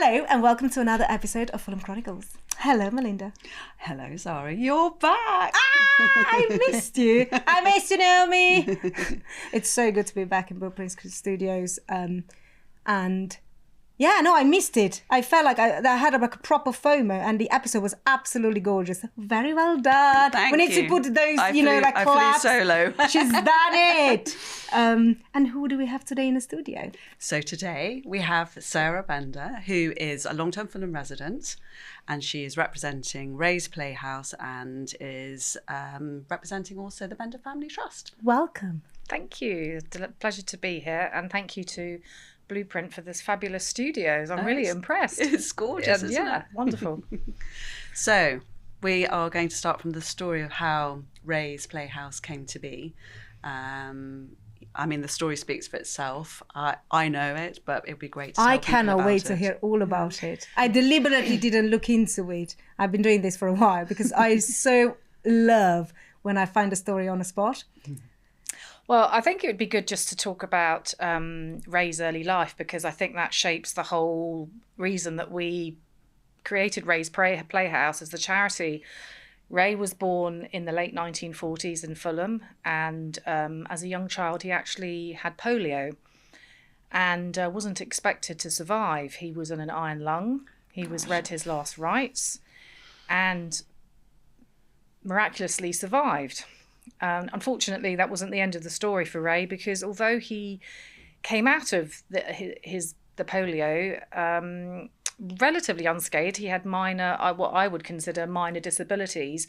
Hello and welcome to another episode of Fulham Chronicles. Hello, Melinda. Hello, Zara. You're back. I missed you. I missed you, Naomi. It's so good to be back in Blueprints Studios. I missed it. I felt like I had a proper FOMO, and the episode was absolutely gorgeous. Very well done. Thank we need you. to put those, I claps. flew solo. She's done it. And who do we have today in the studio? So today we have Zara Melinda, who is a long-term Fulham resident, and she is representing Ray's Playhouse and is representing also the Bender Family Trust. Welcome. Thank you. It's a pleasure to be here, and thank you to Blueprint for this fabulous studios. I'm really impressed. It's gorgeous, isn't it? Wonderful. So we are going to start from the story of how Ray's Playhouse came to be. The story speaks for itself. I know it, but it'd be great to tell I people cannot about wait it. to hear all about it. I deliberately didn't look into it. I've been doing this for a while because I so love when I find a story on the spot. Well, I think it would be good just to talk about Ray's early life, because I think that shapes the whole reason that we created Ray's Playhouse as the charity. Ray was born in the late 1940s in Fulham, and as a young child he actually had polio and wasn't expected to survive. He was in an iron lung. He was read his last rites and miraculously survived. Unfortunately, that wasn't the end of the story for Ray, because although he came out of the polio relatively unscathed, he had what I would consider minor disabilities.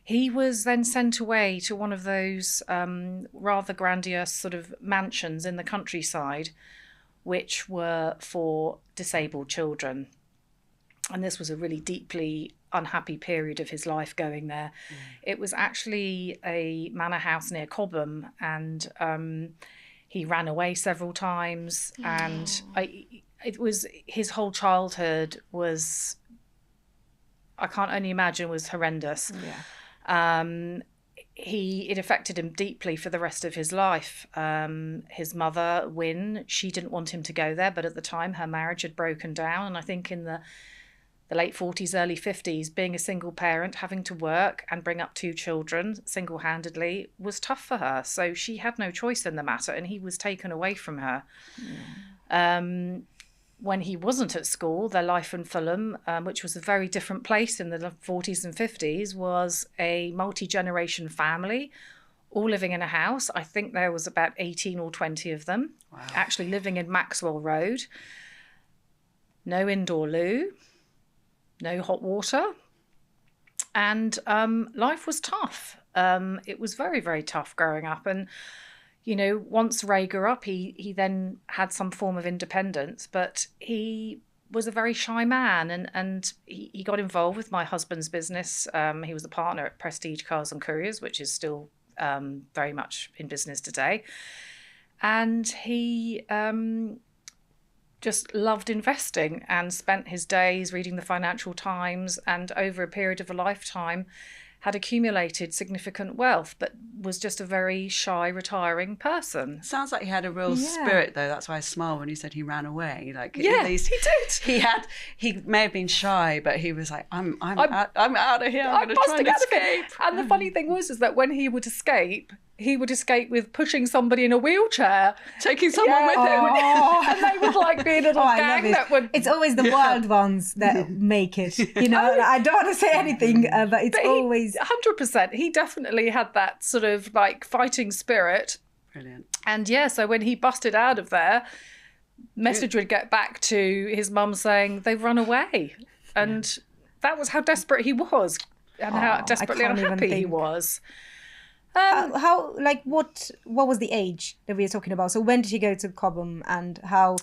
He was then sent away to one of those rather grandiose sort of mansions in the countryside, which were for disabled children. And this was a really deeply unhappy period of his life going there. It was actually a manor house near Cobham, and he ran away several times. And it was his whole childhood was, I can't only imagine, was horrendous. It affected him deeply for the rest of his life. His mother, Wynne, she didn't want him to go there, but at the time her marriage had broken down, and I think in the late 40s, early 50s, being a single parent, having to work and bring up two children single-handedly was tough for her. So she had no choice in the matter, and he was taken away from her. When he wasn't at school, their life in Fulham, which was a very different place in the 40s and 50s, was a multi-generation family, all living in a house. I think there was about 18 or 20 of them, actually living in Maxwell Road. No indoor loo. No hot water, and life was tough. It was very, very tough growing up. And, once Ray grew up, he then had some form of independence, but he was a very shy man, and he got involved with my husband's business. He was a partner at Prestige Cars and Couriers, which is still very much in business today. And he just loved investing and spent his days reading the Financial Times, and over a period of a lifetime had accumulated significant wealth, but was just a very shy, retiring person. Sounds like he had a real spirit, though. That's why I smiled when you said he ran away. At least he did. He may have been shy, but he was like, I'm out of here. I'm going to try and escape. And the funny thing was that when he would escape with pushing somebody in a wheelchair, taking someone with him. And they would be a little gang that would... It's always the wild ones that make it, I don't want to say anything, but it's always... 100%. He definitely had that sort of fighting spirit. Brilliant. And so when he busted out of there, message would get back to his mum saying they've run away. And that was how desperate he was, and how desperately unhappy he was. What was the age that we were talking about? So when did he go to Cobham, and how?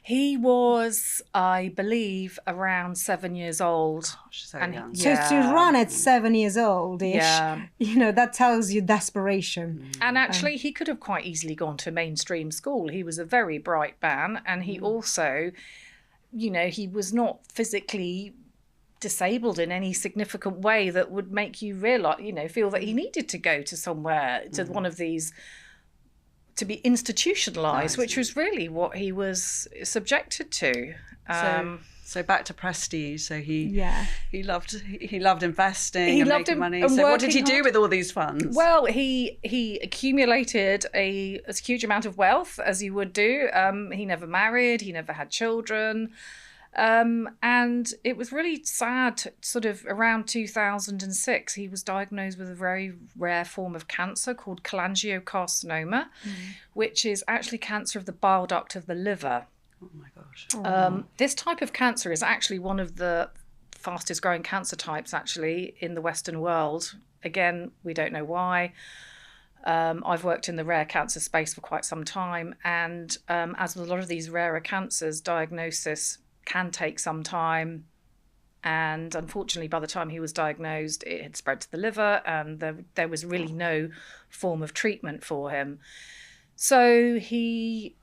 He was, I believe, around 7 years old. So young. So to run at 7 years old-ish, that tells you desperation. And actually, he could have quite easily gone to mainstream school. He was a very bright man, and he also, he was not physically disabled in any significant way that would make you feel that he needed to go to somewhere, to one of these to be institutionalized, which was really what he was subjected to. So back to prestige. So he loved investing He and loved making money. and So what did he working do hard. with all these funds? Well, he accumulated a huge amount of wealth, as you would do. He never married. He never had children. And it was really sad, sort of around 2006, he was diagnosed with a very rare form of cancer called cholangiocarcinoma, which is actually cancer of the bile duct of the liver. Oh my gosh. This type of cancer is actually one of the fastest growing cancer types actually in the Western world. Again, we don't know why. I've worked in the rare cancer space for quite some time, and as with a lot of these rarer cancers, diagnosis can take some time, and unfortunately by the time he was diagnosed it had spread to the liver, and there was really no form of treatment for him. So he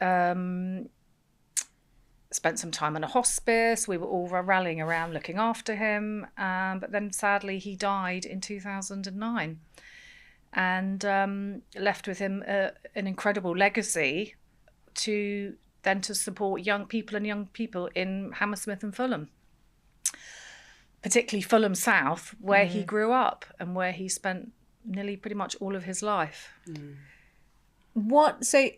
spent some time in a hospice. We were all rallying around looking after him, but then sadly he died in 2009, and left with him an incredible legacy to support young people in Hammersmith and Fulham, particularly Fulham South, where he grew up and where he spent nearly pretty much all of his life. So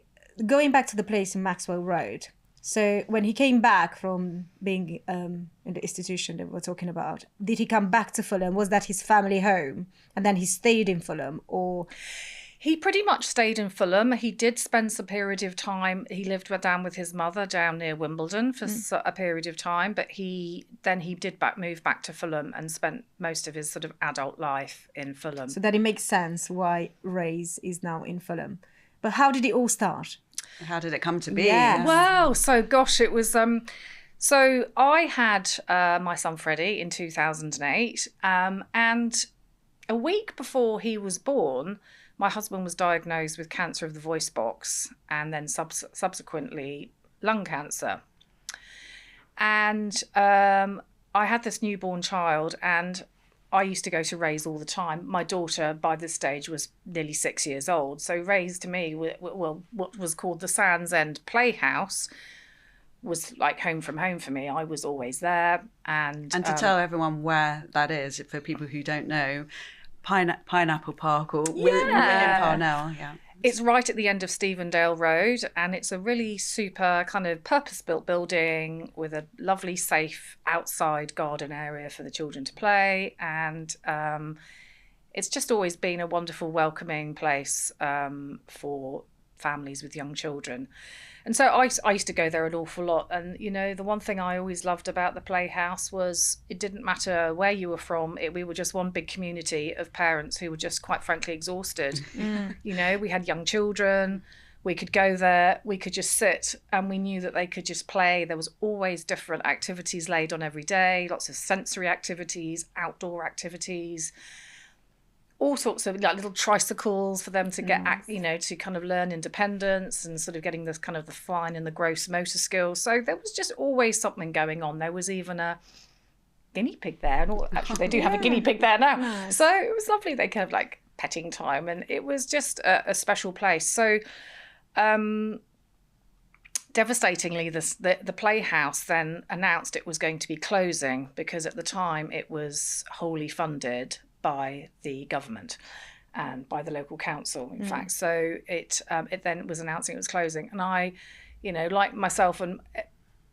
going back to the place in Maxwell Road, so when he came back from being in the institution that we're talking about, did he come back to Fulham? Was that his family home? And then he stayed in Fulham, or... He pretty much stayed in Fulham. He did spend some period of time. He lived down with his mother down near Wimbledon for a period of time, but he did move back to Fulham and spent most of his sort of adult life in Fulham. So that it makes sense why Ray's is now in Fulham. But how did it all start? How did it come to be? Yeah. Well, so gosh, it was. So I had my son Freddie in 2008, and a week before he was born, my husband was diagnosed with cancer of the voice box and then subsequently lung cancer. And I had this newborn child, and I used to go to Ray's all the time. My daughter, by this stage, was nearly 6 years old. So Ray's, to me, well, what was called the Sands End Playhouse was like home from home for me. I was always there. And to tell everyone where that is, for people who don't know, Pineapple Park or William Parnell. Yeah. It's right at the end of Stevendale Road, and it's a really super kind of purpose-built building with a lovely, safe outside garden area for the children to play. And it's just always been a wonderful, welcoming place for families with young children. And so I used to go there an awful lot. And, you know, the one thing I always loved about the Playhouse was it didn't matter where you were from. We were just one big community of parents who were just quite frankly exhausted. You know, we had young children. We could go there. We could just sit, and we knew that they could just play. There was always different activities laid on every day, lots of sensory activities, outdoor activities, all sorts of like little tricycles for them to get, you know, to kind of learn independence and sort of getting this kind of the fine and the gross motor skills. So there was just always something going on. There was even a guinea pig there. And actually, they do have a guinea pig there now. Nice. So it was lovely. They kind of like petting time, and it was just a special place. So devastatingly, the Playhouse then announced it was going to be closing because at the time it was wholly funded by the government and by the local council, in fact. So it then was announcing it was closing. And I, you know, like myself and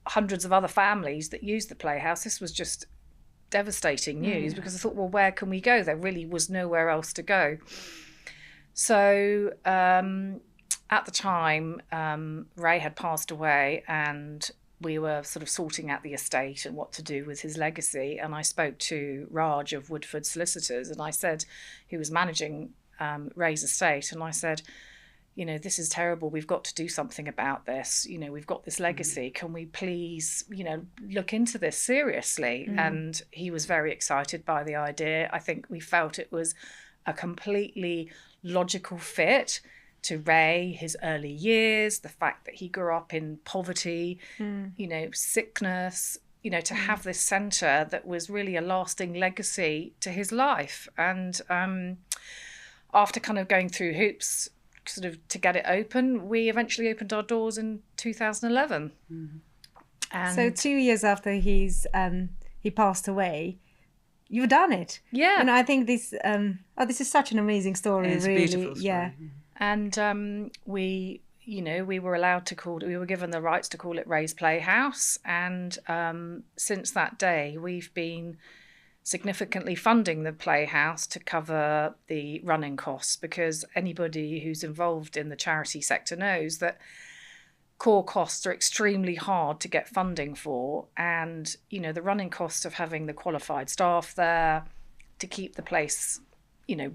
hundreds of other families that used the Playhouse, this was just devastating news because I thought, well, where can we go? There really was nowhere else to go. So at the time, Ray had passed away, and we were sort of sorting out the estate and what to do with his legacy. And I spoke to Raj of Woodford Solicitors, and I said, who was managing Ray's estate, and I said, you know, this is terrible. We've got to do something about this. You know, we've got this legacy. Can we please, you know, look into this seriously? And he was very excited by the idea. I think we felt it was a completely logical fit to Ray, his early years, the fact that he grew up in poverty, you know, sickness, you know, to have this centre that was really a lasting legacy to his life. And after kind of going through hoops, sort of to get it open, we eventually opened our doors in 2011. And So 2 years after he passed away, you've done it. Yeah. And I think this is such an amazing story. It's really. a beautiful story. Yeah. And we were allowed to we were given the rights to call it Ray's Playhouse. And since that day, we've been significantly funding the Playhouse to cover the running costs, because anybody who's involved in the charity sector knows that core costs are extremely hard to get funding for. And, the running cost of having the qualified staff there to keep the place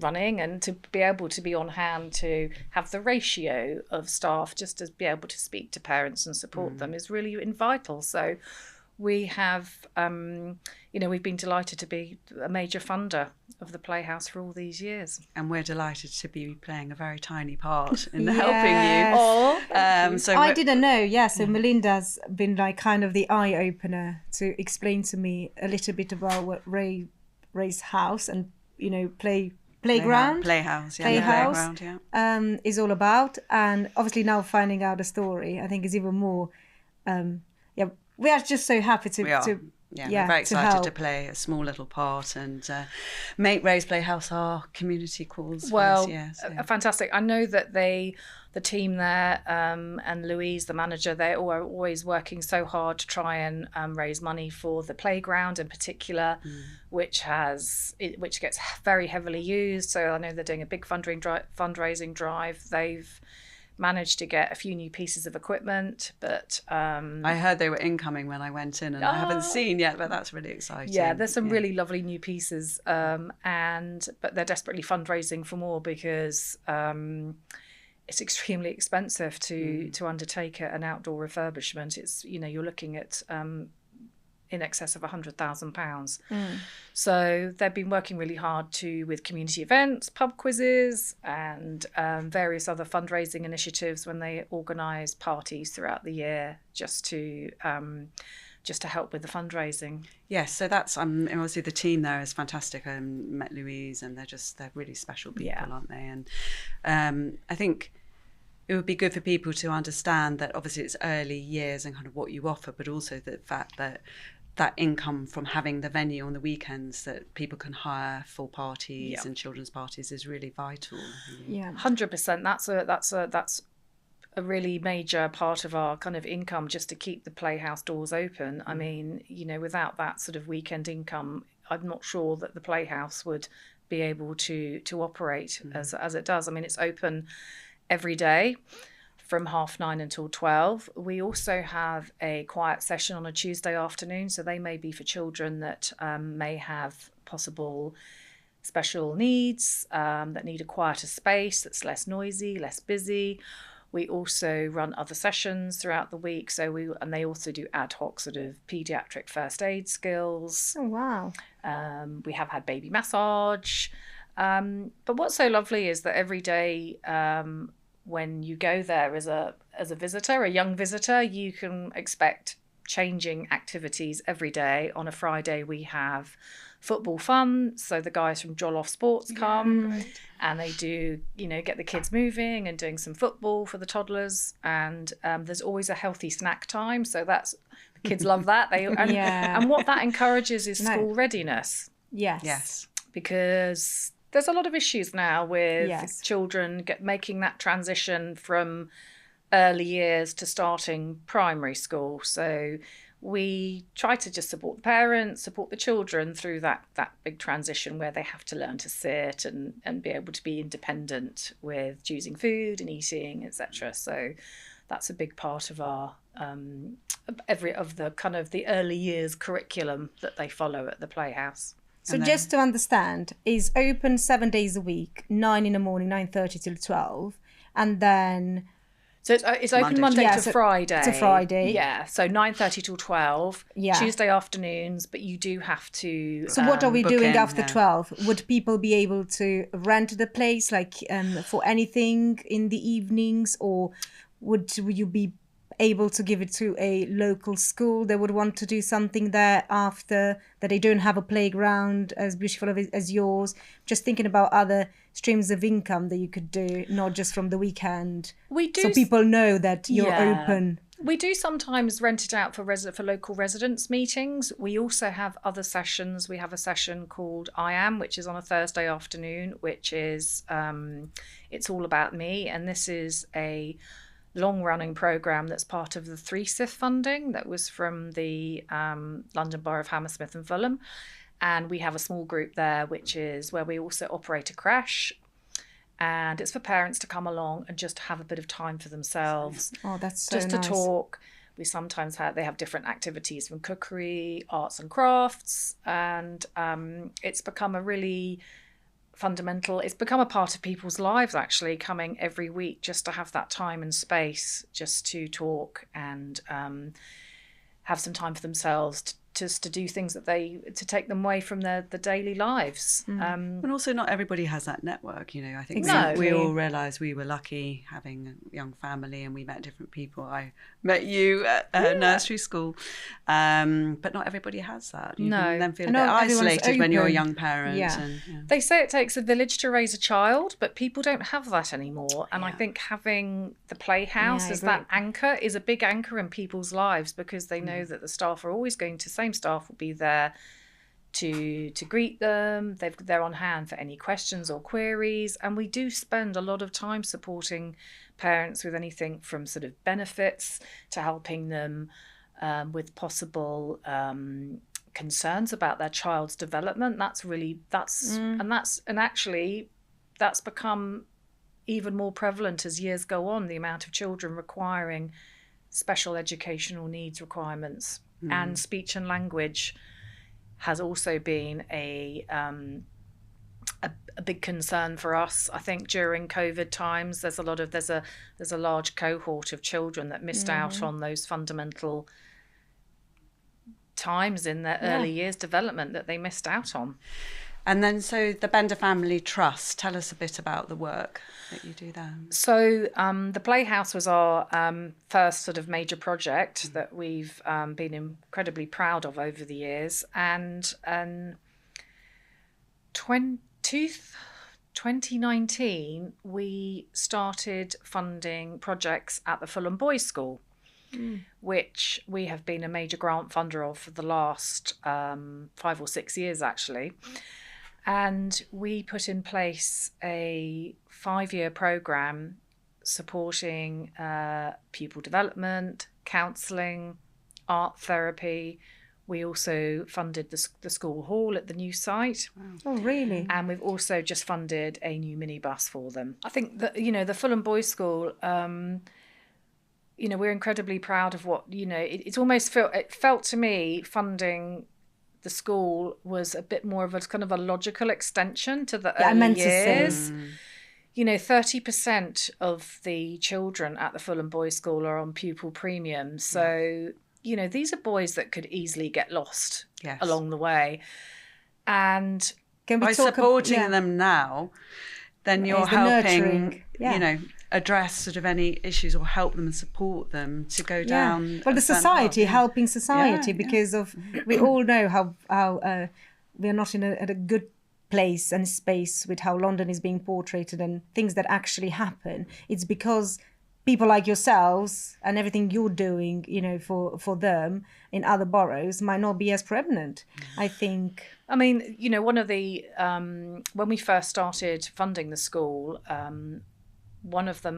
running, and to be able to be on hand to have the ratio of staff just to be able to speak to parents and support them is really vital. So we have, we've been delighted to be a major funder of the Playhouse for all these years. And we're delighted to be playing a very tiny part in helping Yes. you. Oh, So I didn't know. Yeah, so Melinda's been like kind of the eye opener to explain to me a little bit about what Ray's house and playground. Playhouse, yeah. Playhouse, Playground, yeah. is all about. And obviously now finding out the story, I think is even more. We are just so happy to. We are. to we're very excited help. to play a small little part and make Ray's Playhouse our community cause. Well, Fantastic. I know that the team there and Louise, the manager, they are always working so hard to try and raise money for the playground in particular, which gets very heavily used. So I know they're doing a big fundraising drive. They've managed to get a few new pieces of equipment, but I heard they were incoming when I went in, and I haven't seen yet, but that's really exciting. Yeah, there's some really lovely new pieces, but they're desperately fundraising for more, because it's extremely expensive to undertake an outdoor refurbishment. It's you're looking at in excess of £100,000. So they've been working really hard with community events, pub quizzes, and various other fundraising initiatives when they organise parties throughout the year, just to help with the fundraising. Yes, so that's obviously the team there is fantastic. I met Louise, and they're really special people, aren't they? And I think it would be good for people to understand that obviously it's early years and kind of what you offer, but also the fact that income from having the venue on the weekends that people can hire for parties and children's parties is really vital. Yeah, 100%. That's a really major part of our kind of income, just to keep the Playhouse doors open. I mean, without that sort of weekend income, I'm not sure that the Playhouse would be able to operate as it does. I mean, it's open every day from 9:30 until 12. We also have a quiet session on a Tuesday afternoon, so they may be for children that may have possible special needs, that need a quieter space that's less noisy, less busy. We also run other sessions throughout the week, and they also do ad hoc sort of paediatric first aid skills. Oh wow! We have had baby massage, but what's so lovely is that every day, when you go there as a visitor, a young visitor, you can expect changing activities every day. On a Friday, we have football fun. So the guys from Jollof Sports come and they do, get the kids moving and doing some football for the toddlers. And there's always a healthy snack time. So the kids love that. And what that encourages is school readiness. Yes. Because there's a lot of issues now with children making that transition from early years to starting primary school. So we try to just support the parents, support the children through that big transition where they have to learn to sit and be able to be independent with choosing food and eating, etc. So that's a big part of our the early years curriculum that they follow at the Playhouse. So just to understand, is open 7 days a week, 9 in the morning, 9:30 till 12, and then... So it's open Monday to Friday. To Friday. Yeah, so 9:30 till 12, Tuesday afternoons, but you do have to... So what are we doing after 12? Would people be able to rent the place, for anything in the evenings, or would you be able to give it to a local school. They would want to do something there after, that they don't have a playground as beautiful as yours. Just thinking about other streams of income that you could do, not just from the weekend. We do. So people know that you're open. We do sometimes rent it out for local residents meetings. We also have other sessions. We have a session called I Am, which is on a Thursday afternoon, which is It's All About Me. And this is a long-running programme that's part of the 3SIF funding that was from the London Borough of Hammersmith and Fulham. And we have a small group there, which is where we also operate a creche. And it's for parents to come along and just have a bit of time for themselves. Oh, that's so just nice. To talk. We sometimes they have different activities from cookery, arts and crafts. And it's become it's become a part of people's lives, actually, coming every week just to have that time and space just to talk and have some time for themselves, just to do things to take them away from the daily lives. And also not everybody has that network, you know. I think Exactly. we all realise we were lucky having a young family and we met different people. I met you at nursery school, but not everybody has that. You can then feel a bit isolated when you're a young parent. Yeah. They say it takes a village to raise a child, but people don't have that anymore. And I think having the playhouse as that anchor is a big anchor in people's lives, because they know that the staff are always same staff will be there to greet them. They're on hand for any questions or queries. And we do spend a lot of time supporting parents with anything from sort of benefits to helping them with possible concerns about their child's development. That's become even more prevalent as years go on, the amount of children requiring special educational needs requirements. And speech and language has also been a big concern for us. I think during COVID times, there's a large cohort of children that missed out on those fundamental times in their early years development that they missed out on. And then, so the Bender Family Trust, tell us a bit about the work that you do there. So the Playhouse was our first sort of major project that we've been incredibly proud of over the years. And 2019, we started funding projects at the Fulham Boys' School, which we have been a major grant funder of for the last 5 or 6 years, actually. And we put in place a 5-year programme supporting pupil development, counselling, art therapy. We also funded the school hall at the new site. Wow. Oh, really? And we've also just funded a new minibus for them. I think that, the Fulham Boys' School, we're incredibly proud of what, it almost felt to me funding the school was a bit more of a kind of a logical extension to the early years. 30% of the children at the Fulham Boys' School are on pupil premium. So, these are boys that could easily get lost along the way. And by supporting them now, then you're helping, address sort of any issues or help them and support them to go down. Well, the society, helping society, because of we all know how we are not at a good place and space with how London is being portrayed and things that actually happen. It's because people like yourselves and everything you're doing, for them in other boroughs might not be as prevalent, I think. I mean, one of the when we first started funding the school, one of the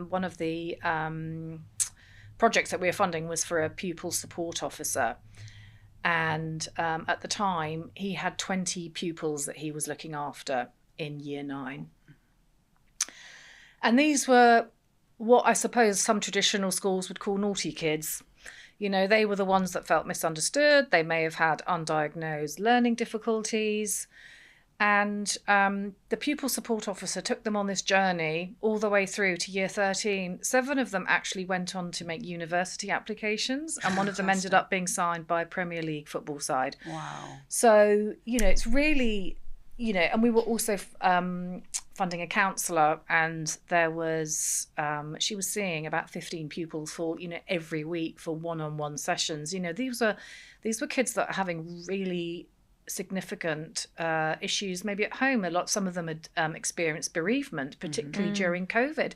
projects that we were funding was for a pupil support officer. And at the time, he had 20 pupils that he was looking after in year 9. And these were what I suppose some traditional schools would call naughty kids. They were the ones that felt misunderstood. They may have had undiagnosed learning difficulties. And the pupil support officer took them on this journey all the way through to year 13. 7 of them actually went on to make university applications, and one of them ended up being signed by a Premier League football side. Wow. So, it's really and we were also funding a counsellor, and there was she was seeing about 15 pupils for every week for one-on-one sessions. These were kids that are having really significant issues maybe at home. Some of them had experienced bereavement, particularly during COVID.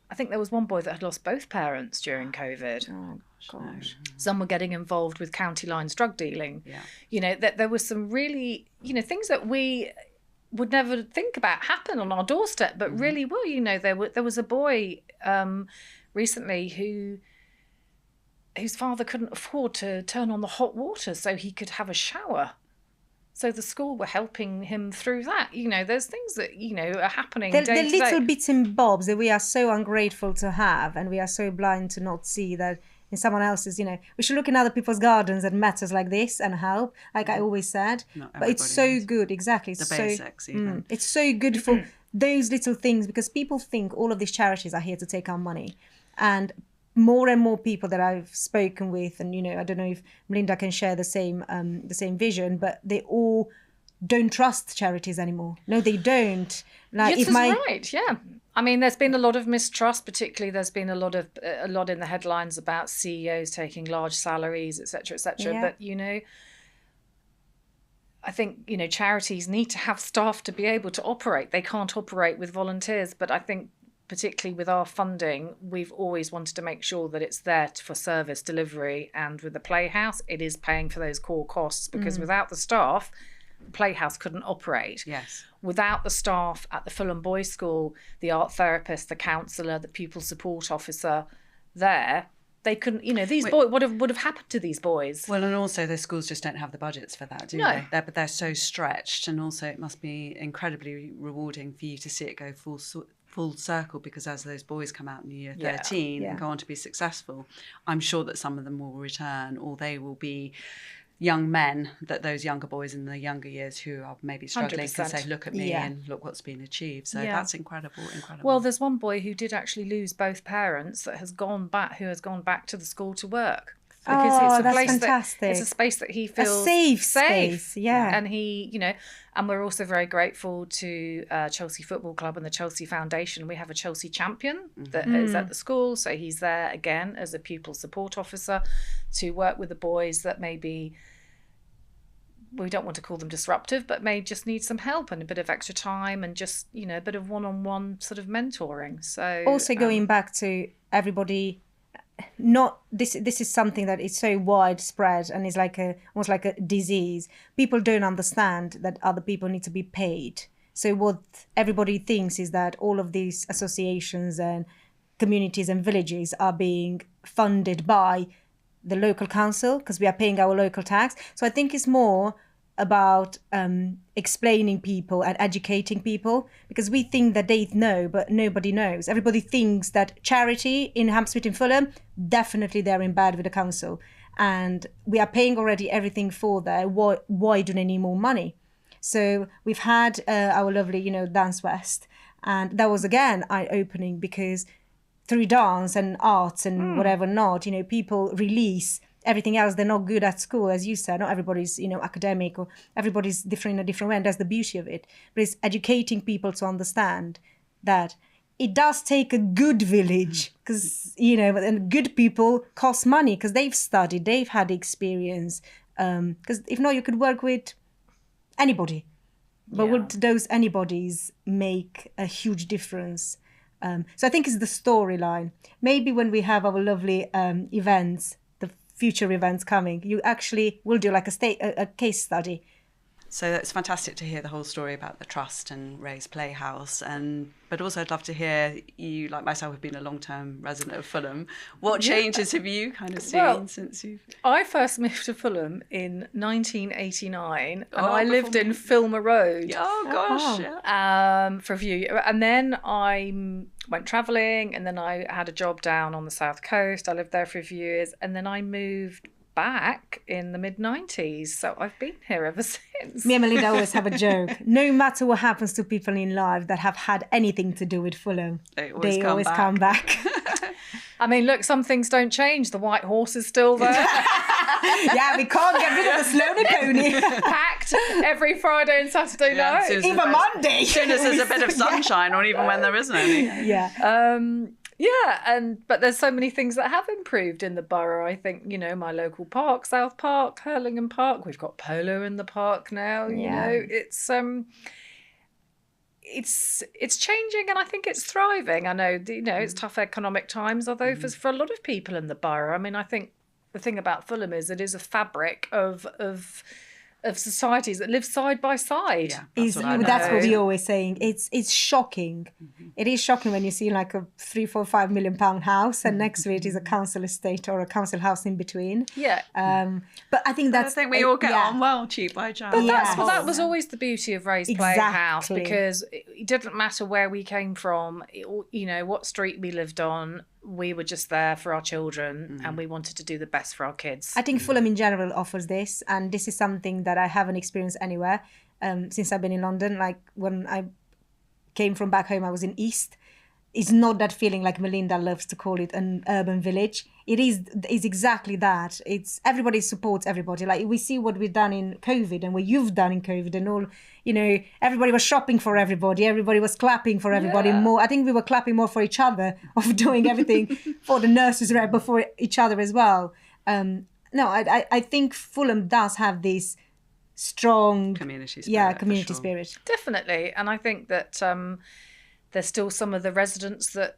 I think there was one boy that had lost both parents during COVID. Oh, gosh. Some were getting involved with county lines drug dealing. That there was some really things that we would never think about happen on our doorstep, but really were. There was a boy recently whose father couldn't afford to turn on the hot water so he could have a shower. So the school were helping him through that. There's things that, are happening day to day. The little bits and bobs that we are so ungrateful to have, and we are so blind to not see that in someone else's, we should look in other people's gardens at matters like this and help, like I always said. But it's so good, exactly. The basics, even. It's so good for those little things, because people think all of these charities are here to take our money. And more and more people that I've spoken with, and I don't know if Melinda can share the same vision, but they all don't trust charities anymore. No, they don't. Like, yes, right. Yeah, I mean, there's been a lot of mistrust. Particularly, there's been a lot in the headlines about CEOs taking large salaries, etc., etc. Yeah. But I think charities need to have staff to be able to operate. They can't operate with volunteers. But I think, particularly with our funding, we've always wanted to make sure that it's there for service delivery. And with the Playhouse, it is paying for those core costs, because without the staff, the Playhouse couldn't operate. Yes. Without the staff at the Fulham Boys' School, the art therapist, the counsellor, the pupil support officer there, they couldn't, these boys, what would have happened to these boys? Well, and also the schools just don't have the budgets for that, do they? They're so stretched, and also it must be incredibly rewarding for you to see it go full circle, because as those boys come out in year 13 and go on to be successful, I'm sure that some of them will return, or they will be young men, that those younger boys in the younger years who are maybe struggling 100%. Can say, look at me and look what's been achieved. So that's incredible. Well, there's one boy who did actually lose both parents who has gone back to the school to work. Because it's a place fantastic. It's a space that he feels a safe space. Yeah. And he, and we're also very grateful to Chelsea Football Club and the Chelsea Foundation. We have a Chelsea champion that is at the school. So he's there again as a pupil support officer to work with the boys that maybe, we don't want to call them disruptive, but may just need some help and a bit of extra time and just, a bit of one-on-one sort of mentoring. So also going back to everybody, not this is something that is so widespread and is like almost like a disease. People don't understand that other people need to be paid. So what everybody thinks is that all of these associations and communities and villages are being funded by the local council because we are paying our local tax. So I think it's more about explaining people and educating people, because we think that they know, but nobody knows. Everybody thinks that charity in Hampstead in Fulham, definitely they're in bad with the council. And we are paying already everything for that. Why do they need more money? So we've had our lovely, Dance West. And that was, again, eye-opening, because through dance and arts and whatever not, people release everything else. They're not good at school, as you said. Not everybody's, academic, or everybody's different in a different way. And that's the beauty of it. But it's educating people to understand that it does take a good village, because, and good people cost money because they've studied, they've had experience. Because if not, you could work with anybody. But would those anybody's make a huge difference? So I think it's the storyline. Maybe when we have our lovely events, the future events coming, you actually will do like a case study. So it's fantastic to hear the whole story about the trust and Ray's Playhouse, but also I'd love to hear, you, like myself, have been a long-term resident of Fulham. What changes have you kind of seen since you've... I first moved to Fulham in 1989, and I lived in Filmer Road. Oh gosh, for a few years. And then I went travelling, and then I had a job down on the south coast. I lived there for a few years, and then I moved back in the mid-90s, so I've been here ever since. Me and Melinda always have a joke. No matter what happens to people in life that have had anything to do with Fulham, they always come back. I mean, look, some things don't change. The white horse is still there. Yeah, we can't get rid of the Sloane pony. Packed every Friday and Saturday night. Even Monday. As soon as there's a bit of sunshine, or even when there isn't any. Yeah. But there's so many things that have improved in the borough. I think, my local park, South Park, Hurlingham Park, we've got polo in the park now. It's changing, and I think it's thriving. I know, it's tough economic times, although for a lot of people in the borough, I mean, I think the thing about Fulham is it is a fabric of societies that live side by side. Yeah, that's what we're always saying. It's shocking. Mm-hmm. It is shocking when you see like a 3, 4, 5 million pound house, and next to it is a council estate or a council house in between. Yeah. But I think I think we all get on well, cheap by chance. But that was always the beauty of Ray's Playhouse, because it didn't matter where we came from, what street we lived on. We were just there for our children, and we wanted to do the best for our kids. I think Fulham in general offers this, and this is something that I haven't experienced anywhere since I've been in London. Like when I came from back home, I was in East. It's not that feeling like Melinda loves to call it an urban village. It's exactly that. It's everybody supports everybody. Like we see what we've done in COVID and what you've done in COVID, and all, everybody was shopping for everybody. Everybody was clapping for everybody more. I think we were clapping more for each other of doing everything for the nurses, right, but for each other as well. I think Fulham does have this strong community spirit. Community spirit. Definitely. And I think that there's still some of the residents that,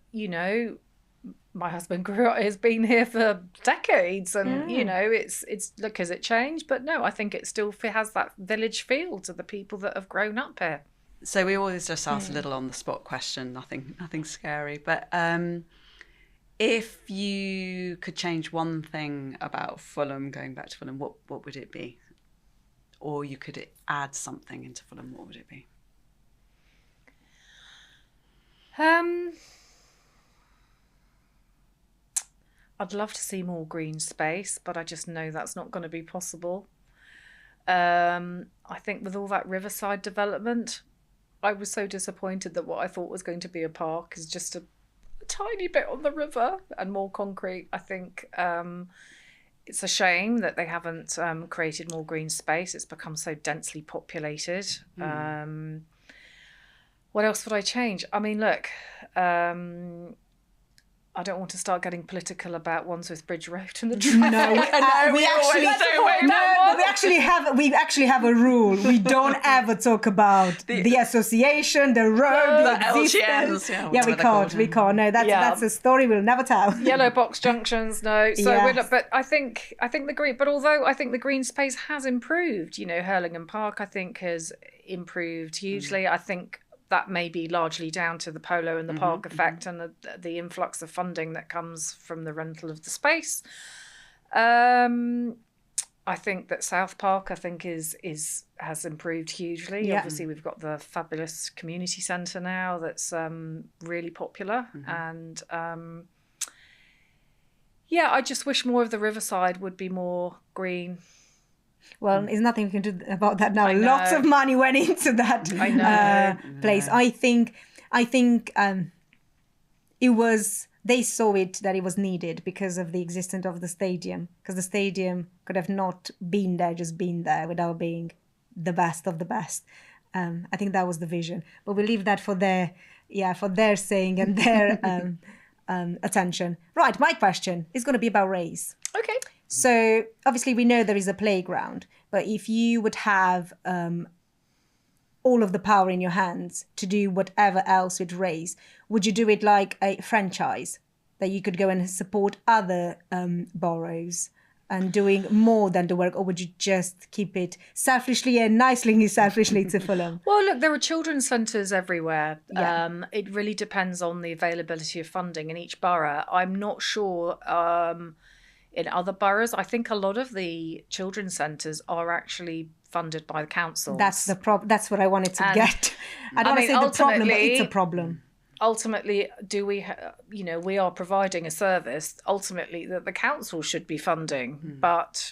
my husband has been here for decades, and it's look, has it changed? But no, I think it still has that village feel to the people that have grown up here. So we always just ask a little on the spot question, nothing scary. But if you could change one thing about Fulham, going back to Fulham, what would it be? Or you could add something into Fulham, what would it be? I'd love to see more green space, but I just know that's not going to be possible. I think with all that riverside development, I was so disappointed that what I thought was going to be a park is just a tiny bit on the river and more concrete. I think it's a shame that they haven't created more green space. It's become so densely populated. What else would I change? I mean, look, I don't want to start getting political about Wandsworth Bridge Road and the traffic. No, we actually have a rule. We don't ever talk about the association, the road, the existence. LGNs, we can't. No, that's a story we'll never tell. Yellow box junctions, no. So we're not, but I think the green. But although I think the green space has improved, Hurlingham Park I think has improved hugely. I think that may be largely down to the polo and the park effect and the influx of funding that comes from the rental of the space. I think that South Park, has improved hugely. Yeah. Obviously, we've got the fabulous community centre now that's really popular, and I just wish more of the riverside would be more green. Well, there's nothing we can do about that now. Lots of money went into that place. I think it was, they saw that it was needed because of the existence of the stadium, because the stadium could have not been there, just been there without being the best of the best. I think that was the vision, but we leave that for their saying and their attention. Right, my question is going to be about Rays. Okay. So obviously we know there is a playground, but if you would have all of the power in your hands to do whatever else with Rays, would you do it like a franchise that you could go and support other boroughs and doing more than the work, or would you just keep it selfishly to Fulham? Well, look, there are children's centres everywhere. Yeah. It really depends on the availability of funding in each borough. I'm not sure in other boroughs. I think a lot of the children's centres are actually funded by the councils. That's that's what I wanted to get. I don't want to say the problem, but it's a problem. Ultimately, do we, we are providing a service ultimately that the council should be funding, but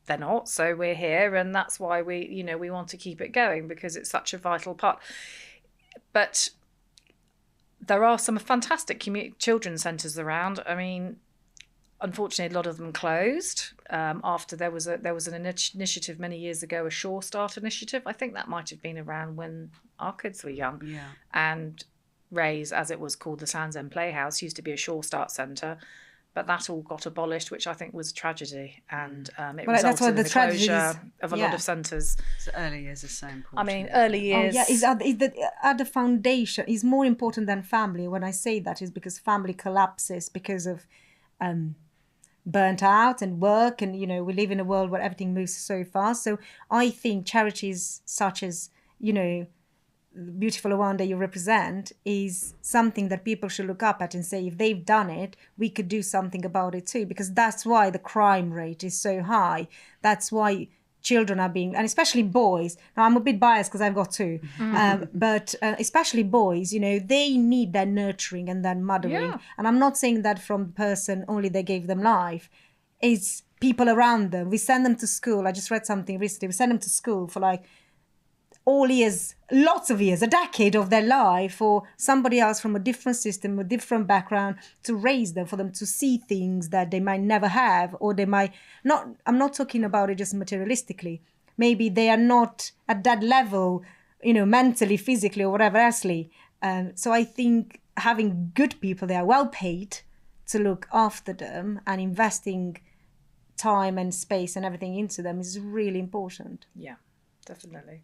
they're not. So we're here, and that's why we want to keep it going, because it's such a vital part. But there are some fantastic children's centres around. I mean, unfortunately, a lot of them closed after there was an initiative many years ago, a Sure Start initiative. I think that might have been around when our kids were young. Yeah. And Ray's, as it was called, the Sands End Playhouse, used to be a Sure Start centre, but that all got abolished, which I think was a tragedy, and it resulted in the closure of a lot of centres. So early years is so important. I mean, early years. Is the foundation is more important than family. When I say that, is because family collapses because of burnt out and work, and we live in a world where everything moves so fast. So I think charities such as Beautiful Rwanda you represent is something that people should look up at and say, if they've done it, we could do something about it too, because that's why the crime rate is so high. That's why children are being, and especially boys. Now, I'm a bit biased because I've got two, but especially boys, they need that nurturing and that mothering. Yeah. And I'm not saying that from the person only they gave them life. It's people around them. We send them to school. I just read something recently. We send them to school for like all years, lots of years, a decade of their life, or somebody else from a different system, a different background, to raise them, for them to see things that they might never have, or they might not. I'm not talking about it just materialistically. Maybe they are not at that level, mentally, physically, or whatever elsely. So I think having good people, they are well paid to look after them, and investing time and space and everything into them is really important. Yeah, definitely.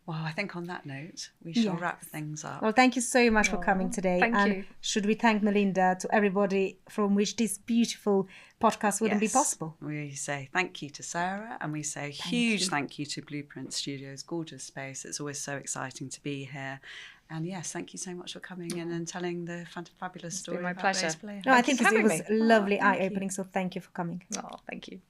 Well, I think on that note, we shall wrap things up. Well, thank you so much for coming today. Thank and you. Should we thank Melinda, to everybody from which this beautiful podcast wouldn't be possible? We say thank you to Sarah, and we say a huge thank you to Blueprint Studios' gorgeous space. It's always so exciting to be here. And yes, thank you so much for coming in and telling the fabulous story. It's been my about pleasure. Ray's Playhouse. No, I think it was me. lovely eye-opening, so thank you for coming. Oh, thank you.